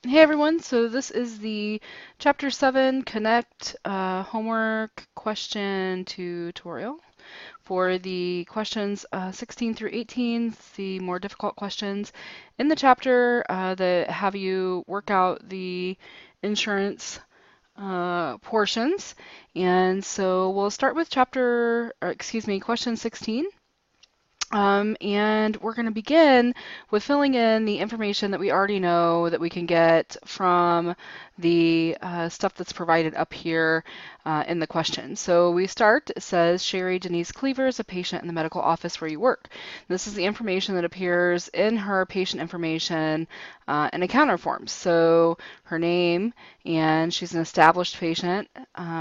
Hey everyone, so this is the Chapter 7 Connect homework question tutorial. For the questions 16 through 18, the more difficult questions in the chapter that have you work out the insurance portions. And so we'll start with question 16. And we're going to begin with filling in the information that we already know that we can get from the stuff that's provided up here in the question. So we start, it says, Sherry Denise Cleaver is a patient in the medical office where you work. This is the information that appears in her patient information in encounter forms. So her name, and she's an established patient,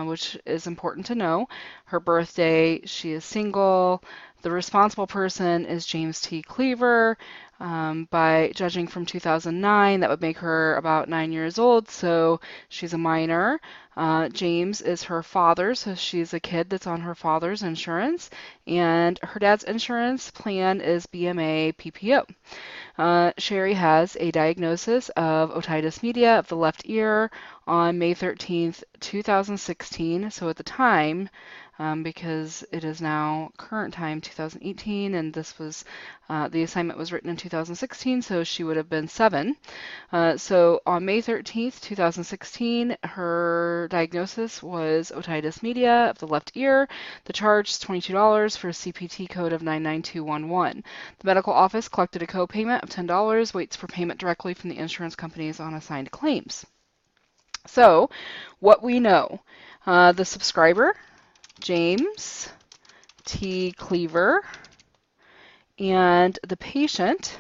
which is important to know. Her birthday, she is single. The responsible person is James T. Cleaver. By judging from 2009, that would make her about 9 years old, so she's a minor. James is her father, so she's a kid that's on her father's insurance, and her dad's insurance plan is BMA PPO. Sherry has a diagnosis of otitis media of the left ear on May 13th, 2016. So at the time, because it is now current time 2018, and this was the assignment was written in 2016, so she would have been 7. So on May 13th, 2016, her diagnosis was otitis media of the left ear. The charge is $22 for a CPT code of 99211. The medical office collected a co-payment of $10, waits for payment directly from the insurance companies on assigned claims. So what we know, the subscriber, James T. Cleaver, and the patient,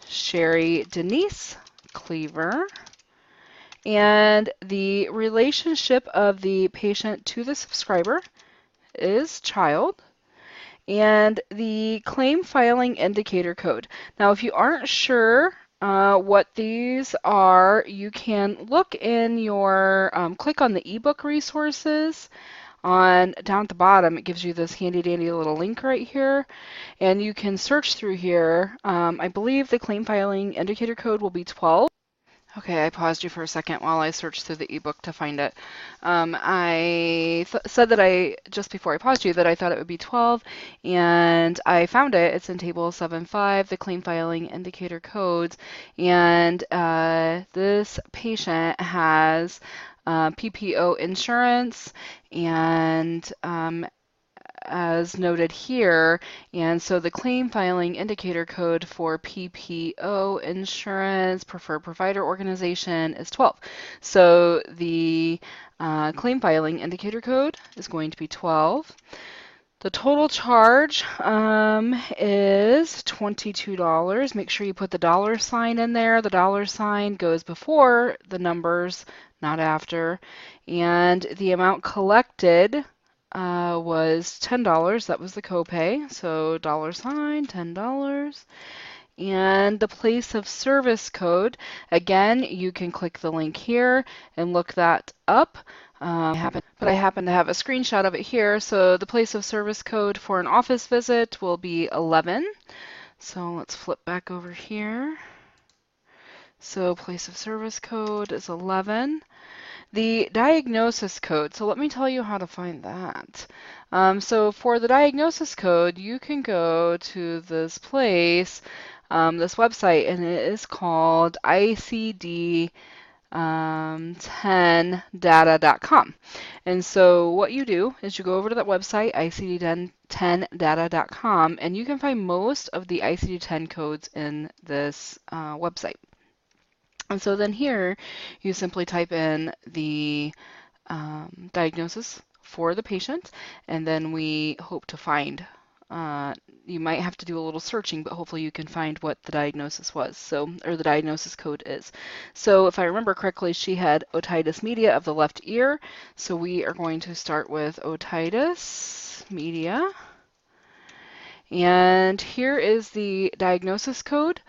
Sherry Denise Cleaver, and the relationship of the patient to the subscriber is child, and the claim filing indicator code. Now, if you aren't sure what these are, you can look in your, click on the ebook resources on down at the bottom. It gives you this handy dandy little link right here, and you can search through here. I believe the claim filing indicator code will be 12. Okay, I paused you for a second while I searched through the ebook to find it. I said that just before I paused you, that I thought it would be 12, and I found it. It's in Table 7.5, the claim filing indicator codes, and this patient has PPO insurance, and as noted here, and so the claim filing indicator code for PPO insurance, preferred provider organization, is 12. So the claim filing indicator code is going to be 12. The total charge is $22. Make sure you put the dollar sign in there. The dollar sign goes before the numbers, not after. And the amount collected was $10. That was the copay. So dollar sign, $10. And the place of service code, again, you can click the link here and look that up. But I happen to have a screenshot of it here. So the place of service code for an office visit will be 11. So let's flip back over here. So place of service code is 11. The diagnosis code, so let me tell you how to find that. So for the diagnosis code, you can go to this place, this website, and it is called ICD10data.com. And so what you do is you go over to that website, ICD10data.com, and you can find most of the ICD-10 codes in this website. And so then here, you simply type in the diagnosis for the patient, and then we hope to find, you might have to do a little searching, but hopefully you can find what the diagnosis was, so, or the diagnosis code is. So if I remember correctly, she had otitis media of the left ear, so we are going to start with otitis media. And here is the diagnosis code.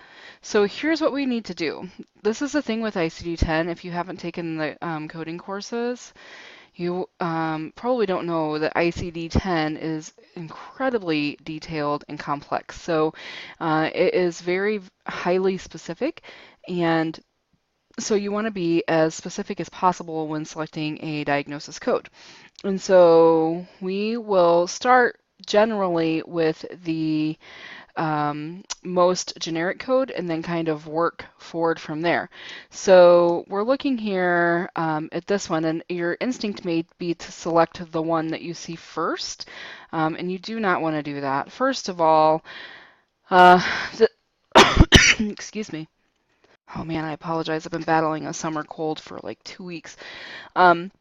So here's what we need to do. This is the thing with ICD-10. If you haven't taken the coding courses, you probably don't know that ICD-10 is incredibly detailed and complex. So it is very highly specific, and So you want to be as specific as possible when selecting a diagnosis code. And so we will start generally with the most generic code and then kind of work forward from there. So we're looking here at this one, and your instinct may be to select the one that you see first, and you do not want to do that. First of all, uh, excuse me. Oh man, I apologize. I've been battling a summer cold for like 2 weeks. Um,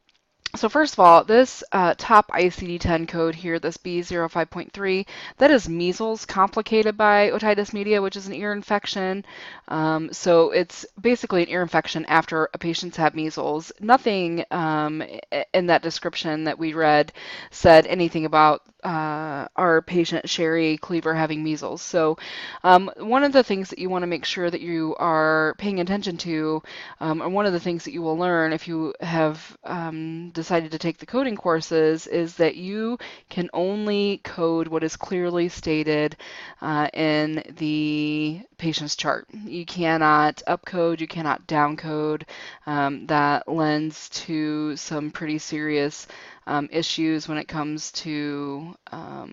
So first of all, this top ICD-10 code here, this B05.3, that is measles complicated by otitis media, which is an ear infection. So it's basically an ear infection after a patient's had measles. Nothing in that description that we read said anything about our patient Sherry Cleaver having measles. So one of the things that you want to make sure that you are paying attention to, and one of the things that you will learn if you have decided to take the coding courses, is that you can only code what is clearly stated in the patient's chart. You cannot upcode, you cannot downcode. That lends to some pretty serious issues when it comes to uh,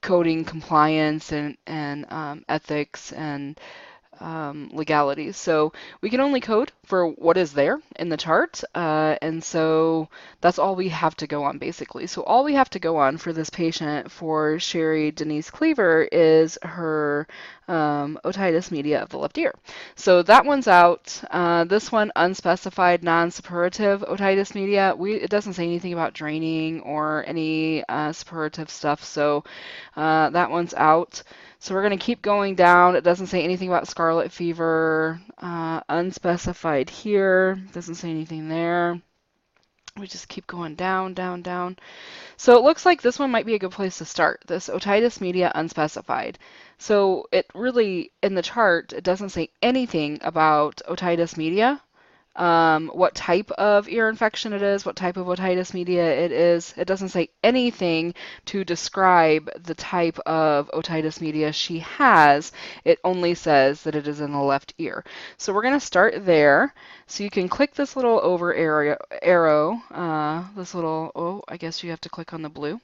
coding compliance and ethics and legalities. So we can only code for what is there in the chart, and so that's all we have to go on basically. So all we have to go on for this patient, for Sherry Denise Cleaver, is her otitis media of the left ear. So that one's out. This one, unspecified non-suppurative otitis media, it doesn't say anything about draining or any suppurative stuff, so that one's out. So we're going to keep going down. It doesn't say anything about scarlet fever. Unspecified here. Doesn't say anything there. We just keep going down, down, down. So it looks like this one might be a good place to start. This otitis media unspecified. So it really, in the chart, it doesn't say anything about otitis media. What type of ear infection it is, what type of otitis media it is. It doesn't say anything to describe the type of otitis media she has. It only says that it is in the left ear. So we're going to start there. So you can click this little over arrow, this little, oh, I guess you have to click on the blue.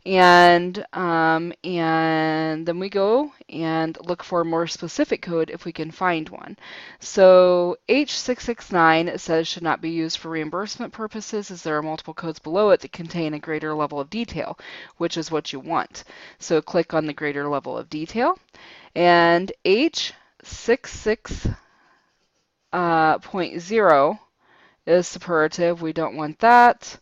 And then we go and look for a more specific code if we can find one. So H669 says should not be used for reimbursement purposes, as there are multiple codes below it that contain a greater level of detail, which is what you want. So click on the greater level of detail, and H66.0 is suppurative. We don't want that.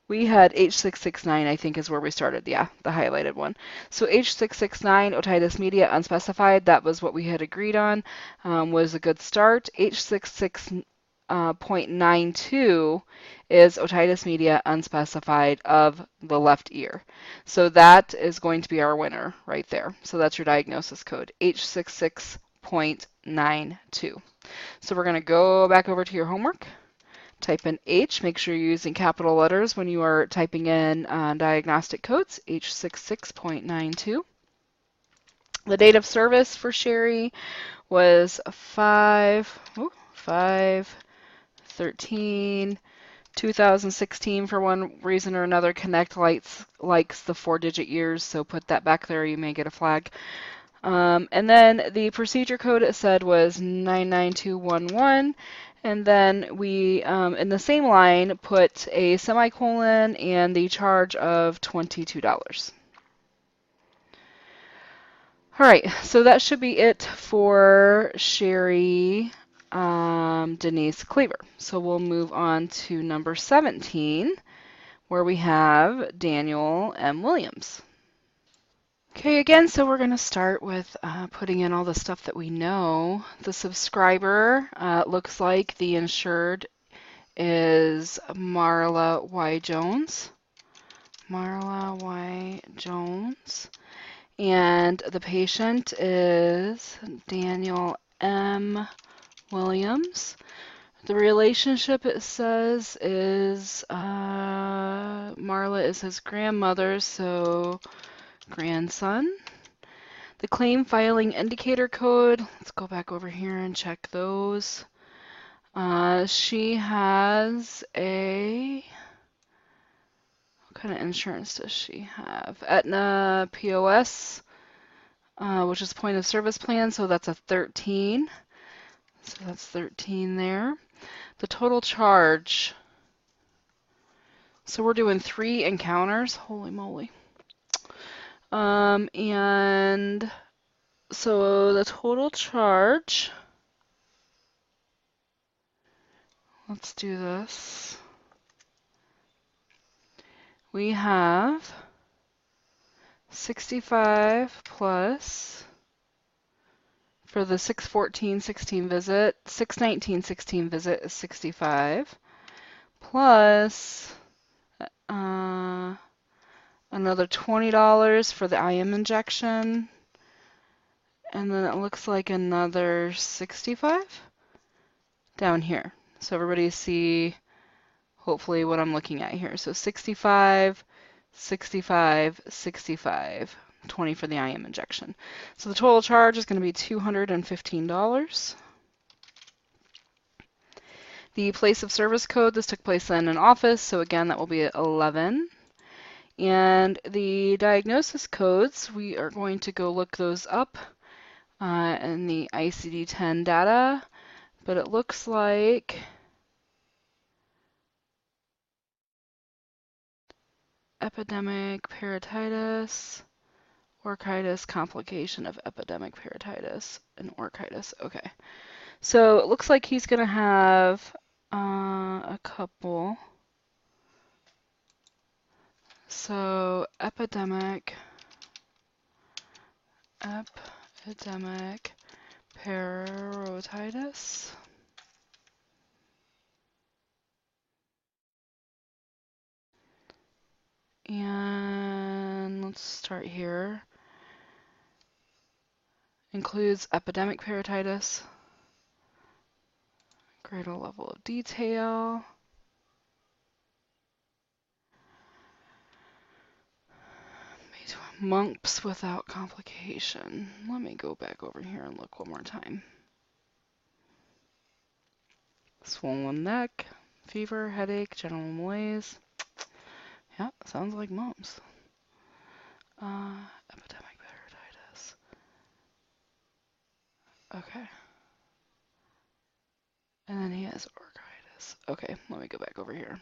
We had H669, I think, is where we started. Yeah, the highlighted one. So H669, otitis media, unspecified, that was what we had agreed on, was a good start. H66.92 is otitis media, unspecified, of the left ear. So that is going to be our winner right there. So that's your diagnosis code, H66.92. So we're going to go back over to your homework. Type in H. Make sure you're using capital letters when you are typing in diagnostic codes, H66.92. The date of service for Sherry was 5/13/2016. For one reason or another, Connect likes the 4-digit years, so put that back there. You may get a flag. And then the procedure code, it said, was 99211. And then we, in the same line, put a semicolon and the charge of $22. All right, so that should be it for Sherry Denise Cleaver. So we'll move on to number 17, where we have Daniel M. Williams. Okay, again, so we're going to start with putting in all the stuff that we know. The subscriber looks like the insured is Marla Y. Jones. Marla Y. Jones. And the patient is Daniel M. Williams. The relationship, it says, is Marla is his grandmother, so grandson. The claim filing indicator code, let's go back over here and check those. She has what kind of insurance does she have? Aetna POS, which is point of service plan, so that's a 13. So that's 13 there. The total charge, so we're doing 3 encounters, holy moly. And so the total charge, let's do this. We have 65 plus for the 6/14/16 visit, 6/19/16 visit is 65 plus another $20 for the IM injection, and then it looks like another 65 down here. So everybody see hopefully what I'm looking at here. So 65, 65, 65, 20 for the IM injection. So the total charge is going to be $215. The place of service code, this took place in an office, so again that will be at 11. And the diagnosis codes, we are going to go look those up in the ICD-10 data, but it looks like epidemic parotitis, orchitis, complication of epidemic parotitis, and orchitis. Okay, so it looks like he's going to have a couple. So epidemic parotitis. And let's start here. Includes epidemic parotitis. Greater level of detail. Mumps without complication. Let me go back over here and look one more time. Swollen neck, fever, headache, general malaise. Yeah, sounds like mumps. Epidemic parotitis. Okay. And then he has orchitis. Okay, let me go back over here.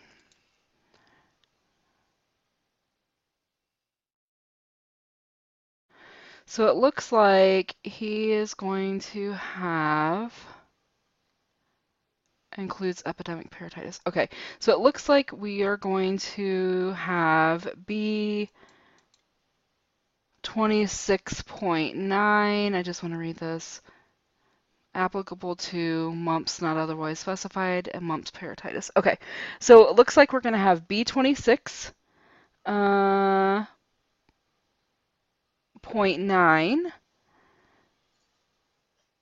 So it looks like he is going to have, includes epidemic parotitis. Okay, so it looks like we are going to have B26.9. I just want to read this. Applicable to mumps not otherwise specified and mumps parotitis. Okay, so it looks like we're going to have B26. 0.9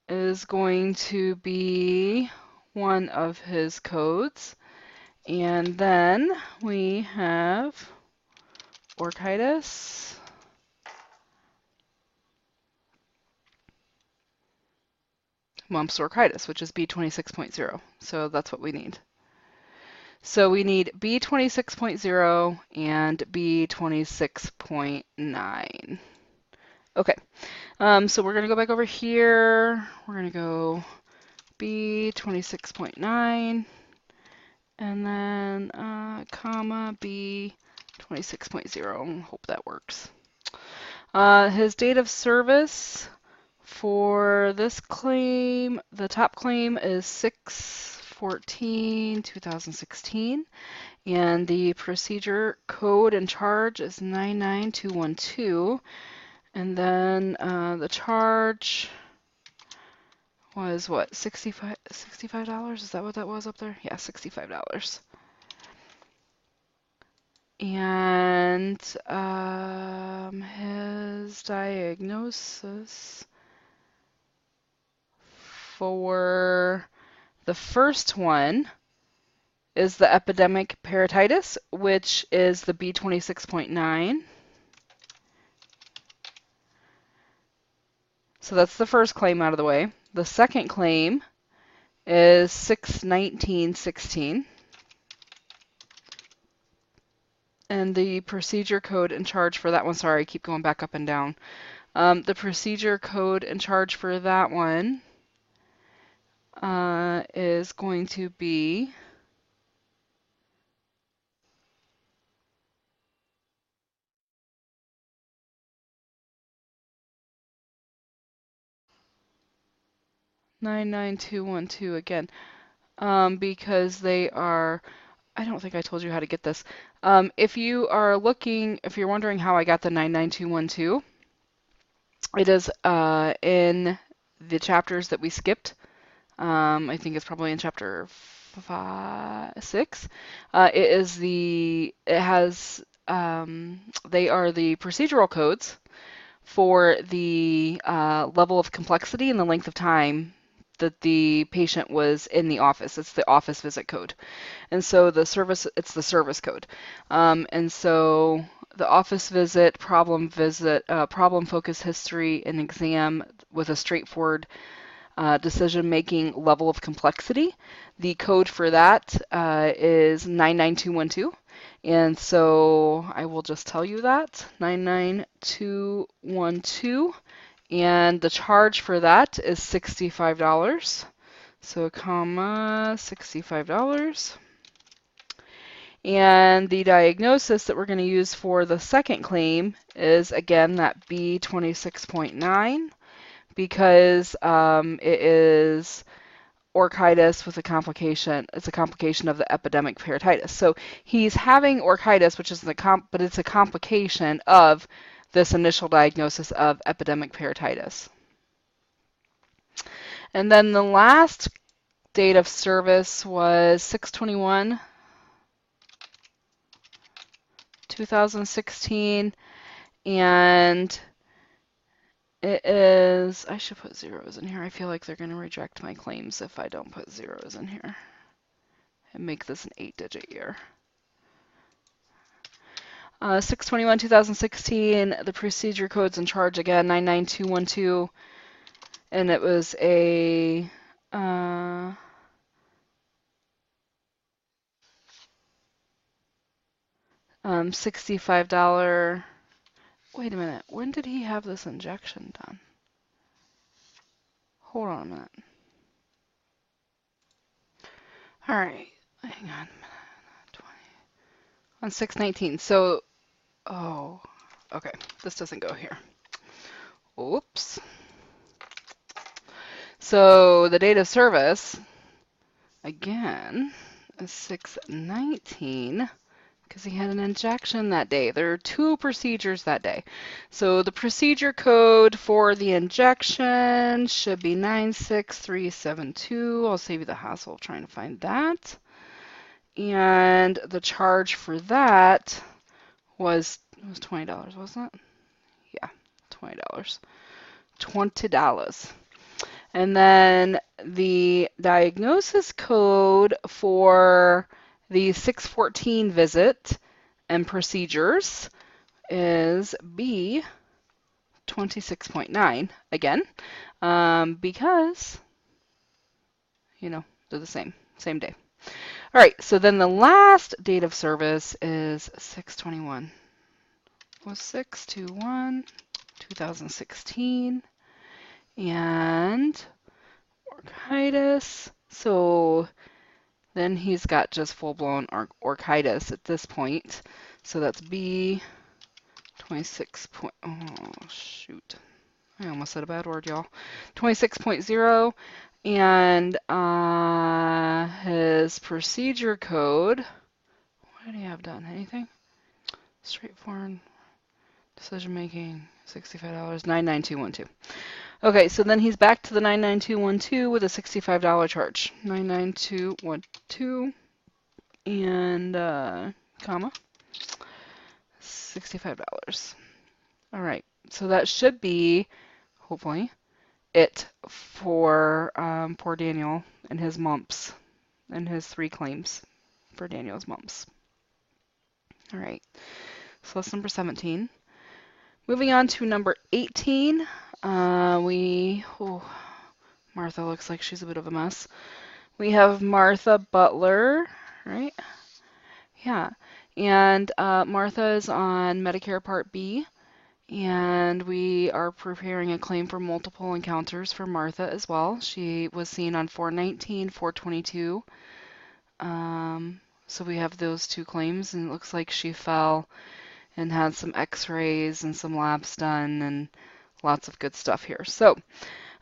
is going to be one of his codes. And then we have orchitis. Mumps orchitis, which is B26.0. So that's what we need. So we need B26.0 and B26.9. Okay, so we're going to go back over here. We're going to go B26.9 and then comma B26.0. Hope that works. His date of service for this claim, the top claim is 6/14/2016, and the procedure code and charge is 99212. And then the charge was what, $65? Is that what that was up there? Yeah, $65. And his diagnosis for the first one is the epidemic parotitis, which is the B26.9. So that's the first claim out of the way. The second claim is 61916. And the procedure code and charge for that one, sorry, I keep going back up and down. The procedure code and charge for that one is going to be $99212 again, because they are, I don't think I told you how to get this. If you're wondering how I got the 99212, it is in the chapters that we skipped. I think it's probably in chapter 6. They are the procedural codes for the level of complexity and the length of time that the patient was in the office. It's the office visit code. And so it's the service code. And so the office visit, problem focus history, and exam with a straightforward decision-making level of complexity. The code for that is 99212. And so I will just tell you that, 99212. And the charge for that is $65. So, $65. And the diagnosis that we're going to use for the second claim is, again, that B26.9, because it is orchitis with a complication. It's a complication of the epidemic parotitis. So he's having orchitis, which is but it's a complication of this initial diagnosis of epidemic parotitis. And then the last date of service was 6/21/2016, and it is, I should put zeros in here. I feel like they're going to reject my claims if I don't put zeros in here and make this an 8-digit year. 6/21/2016, the procedure code's in charge again, 99212, and it was a $65. Wait a minute, when did he have this injection done? Hold on a minute. All right, hang on a minute. 20 on 6/19. So, oh, okay, this doesn't go here. Oops. So the date of service, again, is 6/19, because he had an injection that day. There are 2 procedures that day. So the procedure code for the injection should be 96372. I'll save you the hassle of trying to find that. And the charge for that was $20, wasn't it? Yeah, $20. $20. And then the diagnosis code for the 6/14 visit and procedures is B26.9 again, because, they're the same day. All right, so then the last date of service is 6/21. Was 6/21/2016, and orchitis. So then he's got just full-blown orchitis at this point. So that's B26. Oh, shoot. I almost said a bad word, y'all. 26.0. And his procedure code, what did he have done? Anything? Straightforward decision making, $65, 99212. Okay, so then he's back to the 99212 with a $65 charge. 99212 and comma $65. All right, so that should be, hopefully, it for poor Daniel and his mumps and his 3 claims for Daniel's mumps. All right, so that's number 17. Moving on to number 18. Martha looks like she's a bit of a mess. We have Martha Butler, right? Yeah. And Martha is on Medicare Part B, and we are preparing a claim for multiple encounters for Martha as well. She was seen on 419, 422. So we have those two claims, and it looks like she fell and had some x-rays and some labs done and lots of good stuff here. So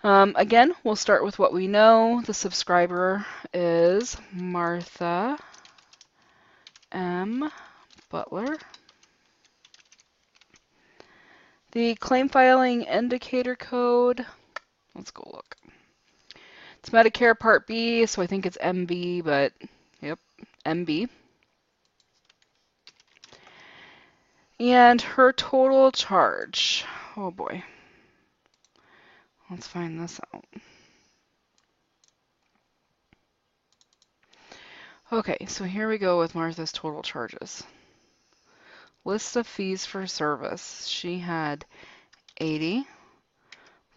again, we'll start with what we know. The subscriber is Martha M. Butler. The claim filing indicator code, let's go look. It's Medicare Part B, so I think it's MB, but yep, MB. And her total charge, oh boy, let's find this out. Okay, so here we go with Martha's total charges. List of fees for service. She had 80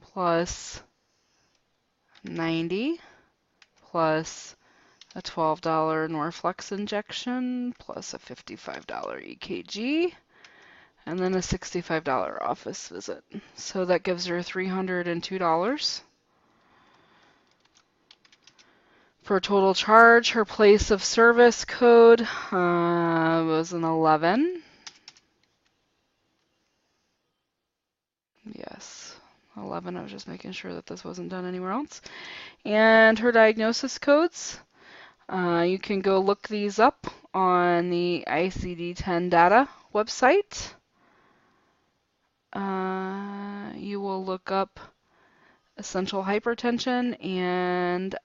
plus 90 plus a $12 Norflex injection plus a $55 EKG and then a $65 office visit. So that gives her $302. For total charge, her place of service code was an 11. Yes, 11. I was just making sure that this wasn't done anywhere else. And her diagnosis codes, you can go look these up on the ICD-10 data website. You will look up essential hypertension and,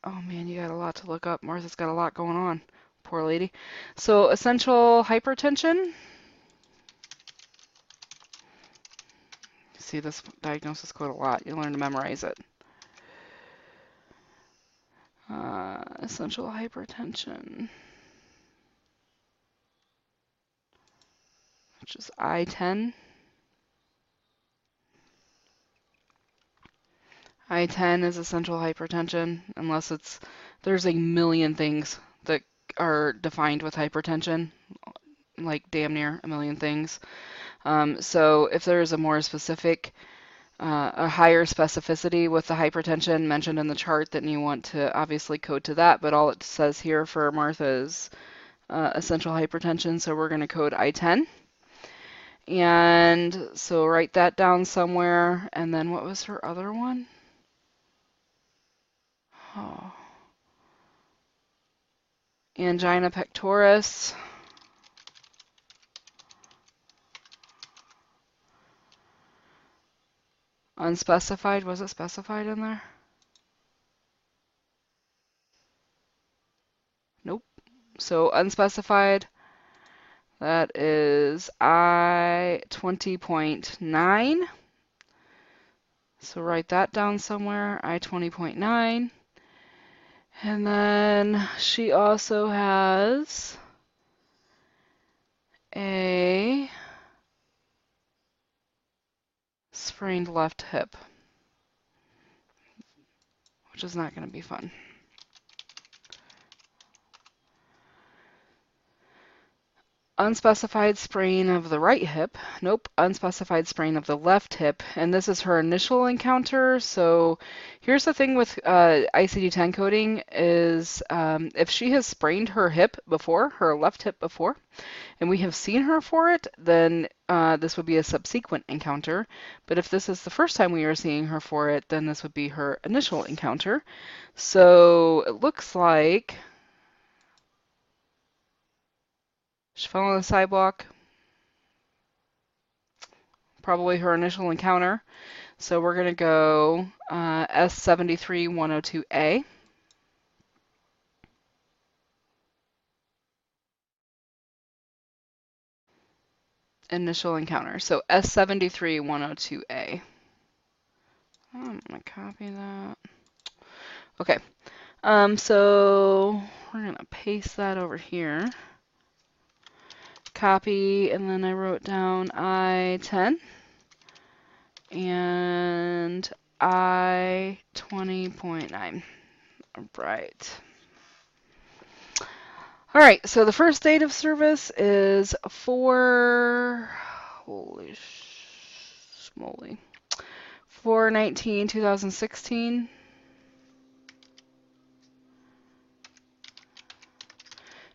oh man, you got a lot to look up. Martha's got a lot going on. Poor lady. So essential hypertension. See this diagnosis code a lot. You learn to memorize it. Essential hypertension, which is I-10. I-10 is essential hypertension, unless there's a million things that are defined with hypertension, like damn near a million things. So if there's a more specific, a higher specificity with the hypertension mentioned in the chart, then you want to obviously code to that, but all it says here for Martha is essential hypertension, so we're going to code I-10. And so write that down somewhere, and then what was her other one? Oh. Angina pectoris. Unspecified, was it specified in there? Nope. So unspecified, that is I-20.9. So write that down somewhere, I-20.9. And then she also has a sprained left hip, which is not going to be fun. Unspecified sprain of the right hip. Nope, unspecified sprain of the left hip. And this is her initial encounter. So here's the thing with ICD-10 coding is if she has sprained her hip before, her left hip before, and we have seen her for it, then this would be a subsequent encounter. But if this is the first time we are seeing her for it, then this would be her initial encounter. So it looks like she fell on the sidewalk, probably her initial encounter. So we're going to go S73102A. Initial encounter. So S73102A. I'm going to copy that. Okay. So we're going to paste that over here. Copy, and then I wrote down I-10. and I 20.9. Right. All right, so the first date of service is holy smoly, 4/19/2016.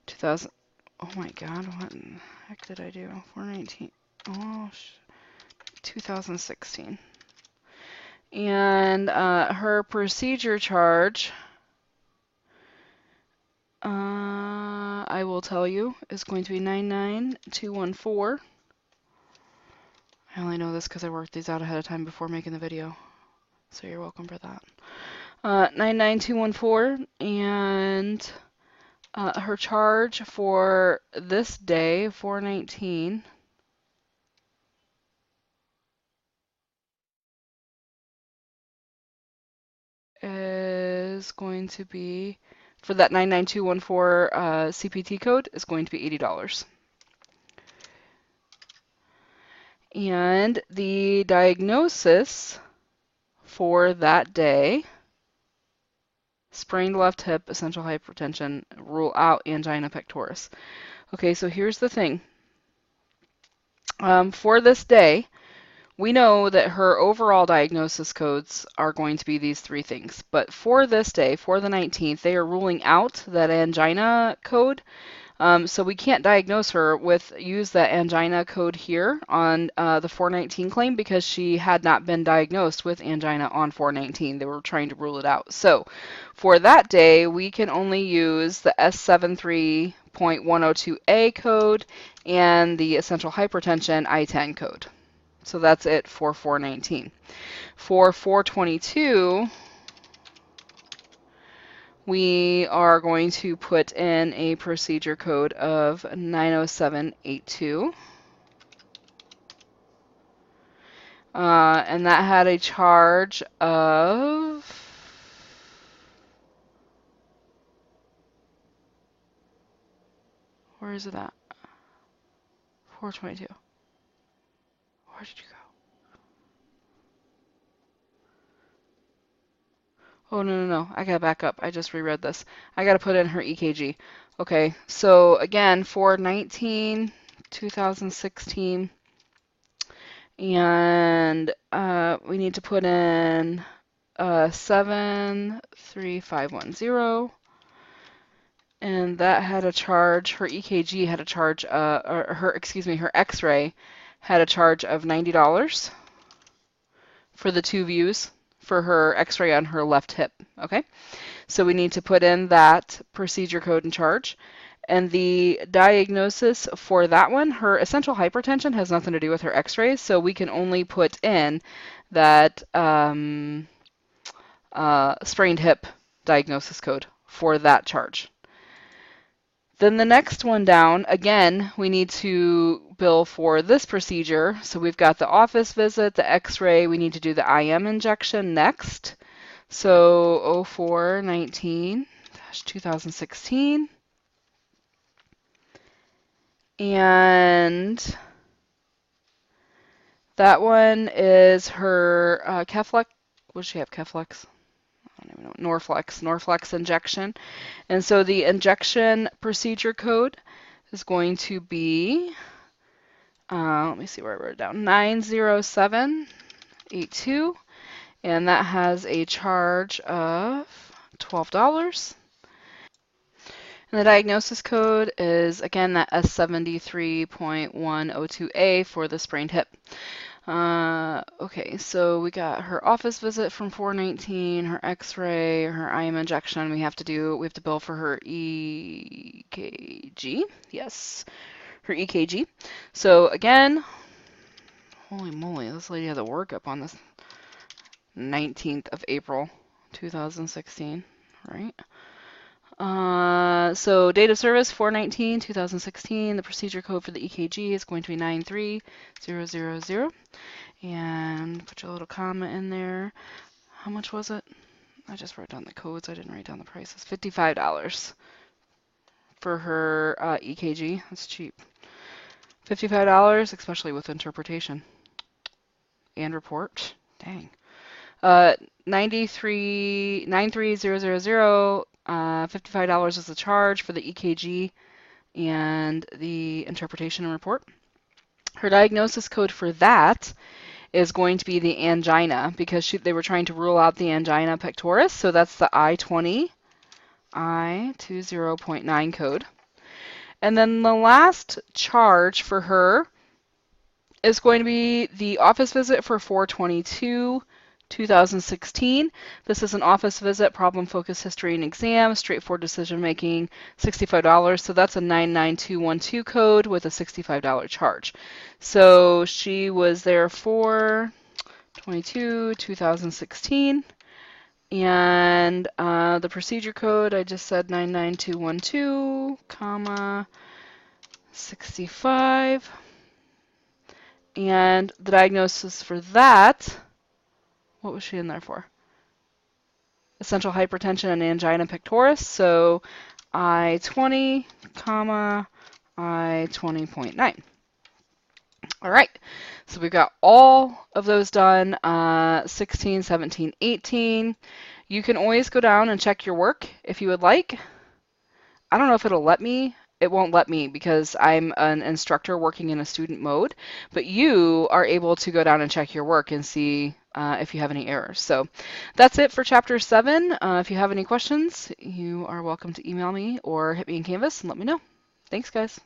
2000. Oh my God, what in the heck did I do? 4/19. Oh, 2016. And her procedure charge, I will tell you, is going to be 99214. I only know this because I worked these out ahead of time before making the video, so you're welcome for that. 99214, and her charge for this day, 4/19, is going to be, for that 99214 CPT code, is going to be $80. And the diagnosis for that day, sprained left hip, essential hypertension, rule out angina pectoris. Okay, so here's the thing. For this day, we know that her overall diagnosis codes are going to be these three things. But for this day, for the 19th, they are ruling out that angina code. So we can't diagnose her use that angina code here on the 4/19 claim because she had not been diagnosed with angina on 4/19. They were trying to rule it out. So for that day, we can only use the S73.102A code and the essential hypertension I-10 code. So that's it for 4/19. For 4/22, we are going to put in a procedure code of 90782. And that had a charge of where is it at? 4/22. Where did you go? Oh, no. I gotta back up. I just reread this. I gotta put in her EKG. Okay, so again, 4/19/2016. And we need to put in 73510. And that had a charge, her EKG had a charge, her X-ray had a charge of $90 for the two views for her X-ray on her left hip. Okay, so we need to put in that procedure code and charge. And the diagnosis for that one, her essential hypertension has nothing to do with her X-rays, so we can only put in that sprained hip diagnosis code for that charge. Then the next one down, again, we need to bill for this procedure. So we've got the office visit, the X-ray, we need to do the IM injection next. So 04/19/2016. And that one is her Keflex. What does she have? Keflex? I don't even know. Norflex injection. And so the injection procedure code is going to be, let me see where I wrote it down, 90782. And that has a charge of $12. And the diagnosis code is, again, that S73.102A for the sprained hip. Okay, so we got her office visit from 4/19, her X-ray, her IM injection. We have to bill for her EKG. Yes, her EKG. So again, holy moly, this lady had a workup on this 19th of April, 2016, right? So date of service 4/19/2016. The procedure code for the EKG is going to be 93000. And put your little comment in there. How much was it? I just wrote down the codes. I didn't write down the prices. $55 for her EKG. That's cheap. $55, especially with interpretation. and report. Dang. 93000, $55 is the charge for the EKG and the interpretation and report. Her diagnosis code for that is going to be the angina because they were trying to rule out the angina pectoris, so that's the I20.9 code. And then the last charge for her is going to be the office visit for 4/22/2016. This is an office visit, problem-focused history and exam, straightforward decision-making, $65. So that's a 99212 code with a $65 charge. So she was there for 4/22/2016. And the procedure code, I just said 99212, comma, 65. And the diagnosis for that, what was she in there for? Essential hypertension and angina pectoris. So I20, comma, I20.9. All right, so we've got all of those done, 16, 17, 18. You can always go down and check your work if you would like. I don't know if it'll let me. It won't let me because I'm an instructor working in a student mode, but you are able to go down and check your work and see if you have any errors. So that's it for Chapter 7. If you have any questions, you are welcome to email me or hit me in Canvas and let me know. Thanks, guys.